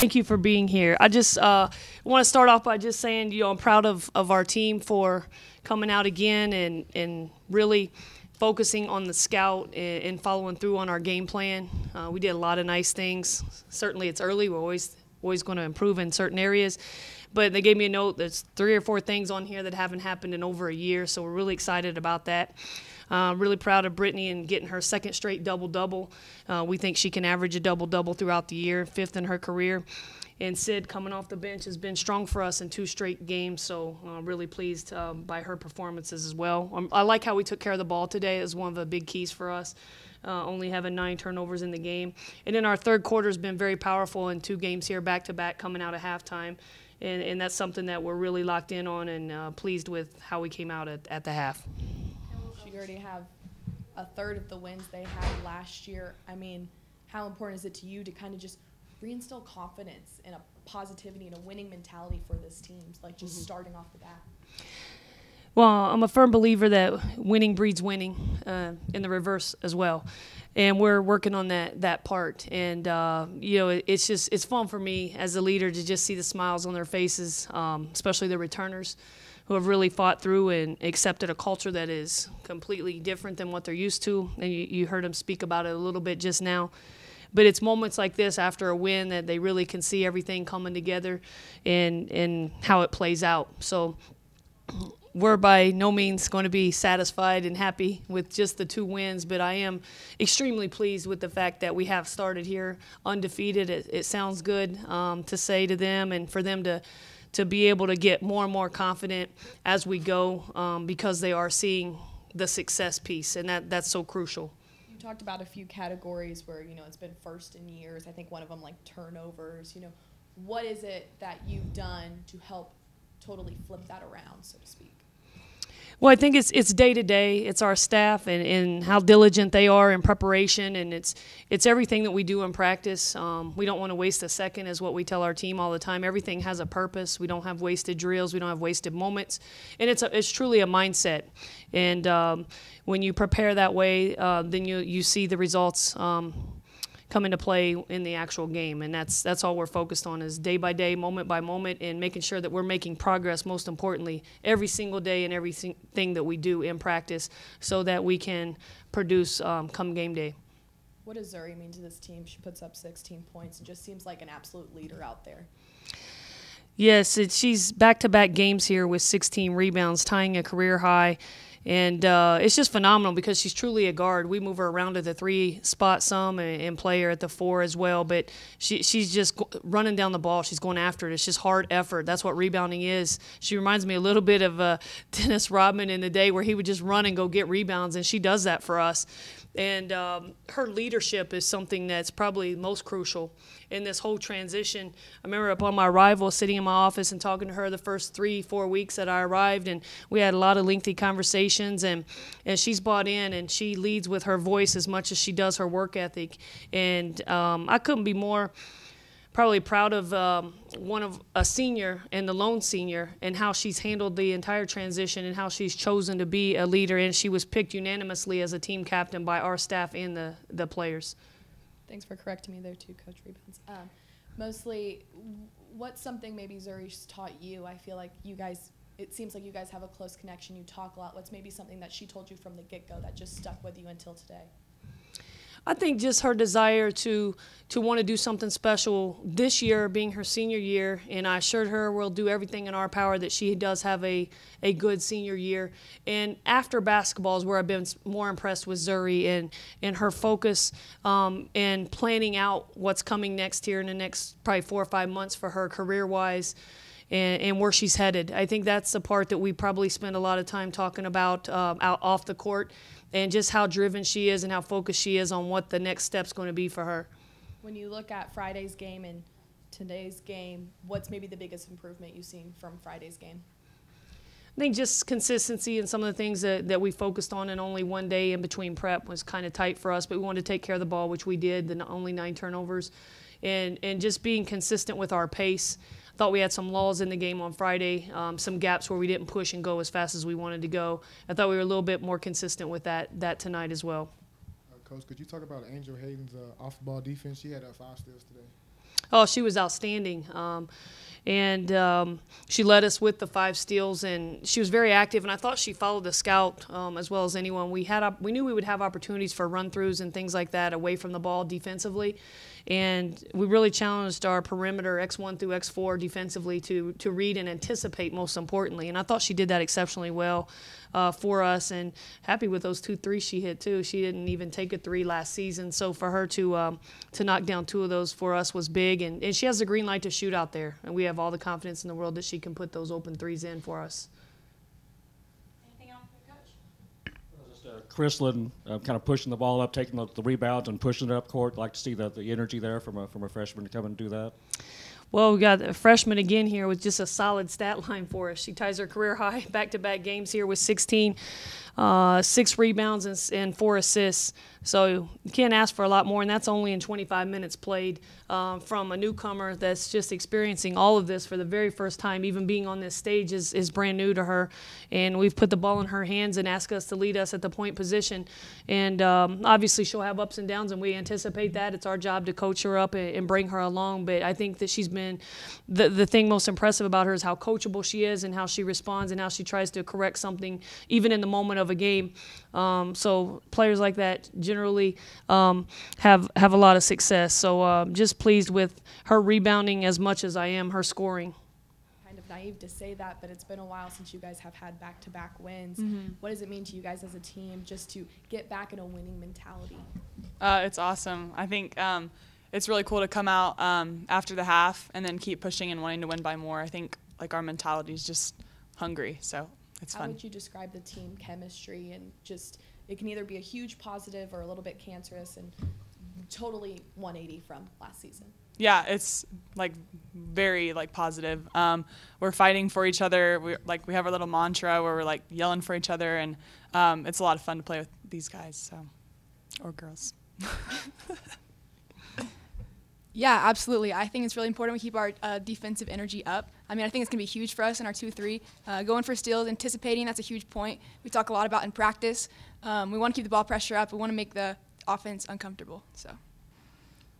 Thank you for being here. I just want to start off by just saying, I'm proud of our team for coming out again and really focusing on the scout and following through on our game plan. We did a lot of nice things. Certainly it's early. We're always going to improve in certain areas. But they gave me a note. There's 3 or 4 things on here that haven't happened in over a year, so we're really excited about that. Really proud of Brittany and getting her second straight double-double. We think she can average a double-double throughout the year, 5th in her career. And Sid, coming off the bench, has been strong for us in 2 straight games, so really pleased by her performances as well. I like how we took care of the ball today. It was one of the big keys for us, only having 9 turnovers in the game. And then our third quarter has been very powerful in 2 games here back-to-back coming out of halftime. And that's something that we're really locked in on and pleased with how we came out at the half. You already have a third of the wins they had last year. I mean, how important is it to you to kind of just reinstill confidence and a positivity and a winning mentality for this team, like just starting off the bat? Well, I'm a firm believer that winning breeds winning, in the reverse as well. And we're working on that part. And, it's fun for me as a leader to just see the smiles on their faces, especially the returners who have really fought through and accepted a culture that is completely different than what they're used to. And you heard them speak about it a little bit just now. But it's moments like this after a win that they really can see everything coming together and how it plays out. So we're by no means going to be satisfied and happy with just the 2 wins, but I am extremely pleased with the fact that we have started here undefeated. It sounds good to say to them and for them to be able to get more and more confident as we go because they are seeing the success piece, and that's so crucial. You talked about a few categories where, it's been first in years. I think one of them, like turnovers. What is it that you've done to help totally flip that around, so to speak? Well, I think it's day to day. It's our staff and how diligent they are in preparation, and it's everything that we do in practice. We don't want to waste a second, is what we tell our team all the time. Everything has a purpose. We don't have wasted drills. We don't have wasted moments, and it's truly a mindset. And when you prepare that way, then you see the results come into play in the actual game, and that's all we're focused on, is day by day, moment by moment, and making sure that we're making progress, most importantly, every single day and everything that we do in practice, so that we can produce come game day. What does Zuri mean to this team? She puts up 16 points and just seems like an absolute leader out there. Yes, she's back-to-back games here with 16 rebounds, tying a career high. And it's just phenomenal because she's truly a guard. We move her around to the 3 spot some and play her at the 4 as well. But she's just running down the ball. She's going after it. It's just hard effort. That's what rebounding is. She reminds me a little bit of Dennis Rodman in the day where he would just run and go get rebounds, and she does that for us. And her leadership is something that's probably most crucial in this whole transition. I remember upon my arrival sitting in my office and talking to her the first 3-4 weeks that I arrived, and we had a lot of lengthy conversations, and she's bought in, and she leads with her voice as much as she does her work ethic. And I couldn't be more probably proud of a senior and the lone senior and how she's handled the entire transition and how she's chosen to be a leader, and she was picked unanimously as a team captain by our staff and the players. Thanks for correcting me there too, Coach Rebounds. Mostly, what's something maybe Zuri's taught you? I feel like it seems like you guys have a close connection. You talk a lot. What's maybe something that she told you from the get-go that just stuck with you until today? I think just her desire to want to do something special this year, being her senior year, and I assured her we'll do everything in our power that she does have a good senior year. And after basketball is where I've been more impressed with Zuri and her focus and planning out what's coming next year in the next probably 4 or 5 months for her career-wise. And where she's headed. I think that's the part that we probably spend a lot of time talking about out off the court, and just how driven she is and how focused she is on what the next step's going to be for her. When you look at Friday's game and today's game, what's maybe the biggest improvement you've seen from Friday's game? I think just consistency and some of the things that we focused on in only one day in between prep was kind of tight for us, but we wanted to take care of the ball, which we did, only 9 turnovers, and just being consistent with our pace. Thought we had some lulls in the game on Friday, some gaps where we didn't push and go as fast as we wanted to go. I thought we were a little bit more consistent with that tonight as well. Coach, could you talk about Angel Hayden's off-ball defense? She had 5 steals today. Oh, she was outstanding. And she led us with the 5 steals, and she was very active. And I thought she followed the scout as well as anyone. We knew we would have opportunities for run-throughs and things like that away from the ball defensively, and we really challenged our perimeter X1 through X4 defensively to read and anticipate, most importantly. And I thought she did that exceptionally well for us, and happy with those 2 threes she hit too. She didn't even take a 3 last season, so for her to knock down 2 of those for us was big. And she has the green light to shoot out there, and we have all the confidence in the world that she can put those open 3s in for us. Anything else for Coach? Just Chrislyn kind of pushing the ball up, taking the rebounds and pushing it up court. I'd like to see the energy there from a freshman to come and do that. Well, we got a freshman again here with just a solid stat line for us. She ties her career high back-to-back games here with 16, 6 rebounds and 4 assists. So you can't ask for a lot more, and that's only in 25 minutes played from a newcomer that's just experiencing all of this for the very first time. Even being on this stage is brand new to her, and we've put the ball in her hands and asked us to lead us at the point position. And obviously she'll have ups and downs, and we anticipate that. It's our job to coach her up and bring her along, but I think that she's been the thing most impressive about her is how coachable she is and how she responds and how she tries to correct something even in the moment of a game. So players like that generally have a lot of success. So just pleased with her rebounding as much as I am her scoring. Kind of naive to say that, but it's been a while since you guys have had back-to-back wins. What does it mean to you guys as a team just to get back in a winning mentality? It's awesome. I think it's really cool to come out after the half and then keep pushing and wanting to win by more. I think like our mentality is just hungry, so it's fun. How would you describe the team chemistry, and just it can either be a huge positive or a little bit cancerous and totally 180 from last season? Yeah, it's like very like positive. We're fighting for each other. We have our little mantra where we're like yelling for each other, and it's a lot of fun to play with these guys, so or girls. Yeah, absolutely. I think it's really important we keep our defensive energy up. I mean, I think it's going to be huge for us in our 2-3. Going for steals, anticipating, that's a huge point. We talk a lot about in practice. We want to keep the ball pressure up. We want to make the offense uncomfortable. So,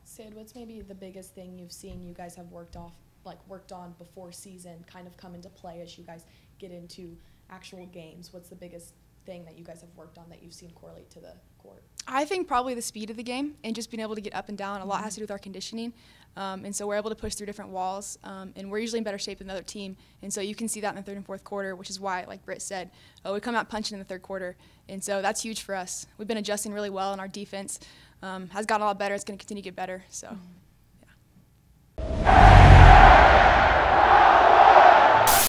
Sid, what's maybe the biggest thing you've seen you guys have worked on before season kind of come into play as you guys get into actual games? What's the biggest thing that you guys have worked on that you've seen correlate to the court? I think probably the speed of the game and just being able to get up and down. A lot has to do with our conditioning. And so we're able to push through different walls. And we're usually in better shape than the other team. And so you can see that in the 3rd and 4th quarter, which is why, like Britt said, we come out punching in the 3rd quarter. And so that's huge for us. We've been adjusting really well, and our defense has gotten a lot better. It's going to continue to get better. So.